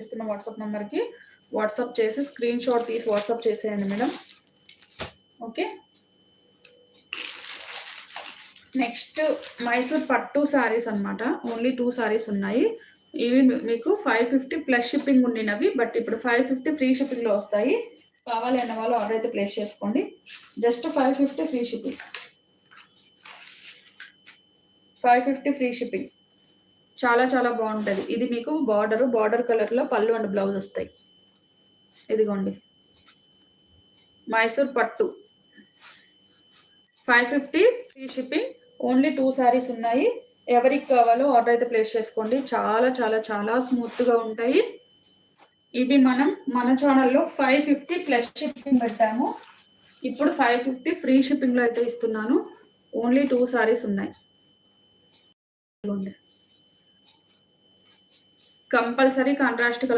ఇస్తున్న వాట్సాప్ నెంబర్కి వాట్సాప్ చేసి స్క్రీన్ షాట్ తీసి వాట్సాప్ చేసేయండి మేడం. ఓకే. నెక్స్ట్ మైసూర్ పట్టు శారీస్ అనమాట. ఓన్లీ 2 శారీస్ ఉన్నాయి. ఇవి మీకు 550 ప్లస్ షిప్పింగ్ ఉండినవి, బట్ ఇప్పుడు 550 ఫ్రీ షిప్పింగ్లో వస్తాయి. కావాలి అన్న వాళ్ళు ఆర్డర్ అయితే ప్లేస్ చేసుకోండి. Just 550 free shipping, 550 free shipping. చాలా చాలా బాగుంటుంది. ఇది మీకు బార్డర్ కలర్లో పళ్ళు అండ్ బ్లౌజ్ వస్తాయి. ఇదిగోండి మైసూర్ పట్టు 550 ఫ్రీ షిప్పింగ్. ఓన్లీ 2 శారీస్ ఉన్నాయి. ఎవరికి కావాలో ఆర్డర్ అయితే ప్లేస్ చేసుకోండి. చాలా చాలా చాలా స్మూత్గా ఉంటాయి. ఇవి మనం మన ఛానల్లో 550 ప్లస్ షిప్పింగ్ పెట్టాము. ఇప్పుడు 550 ఫ్రీ షిప్పింగ్లో అయితే ఇస్తున్నాను. ఓన్లీ 2 శారీస్ ఉన్నాయి. Compulsory contrast colour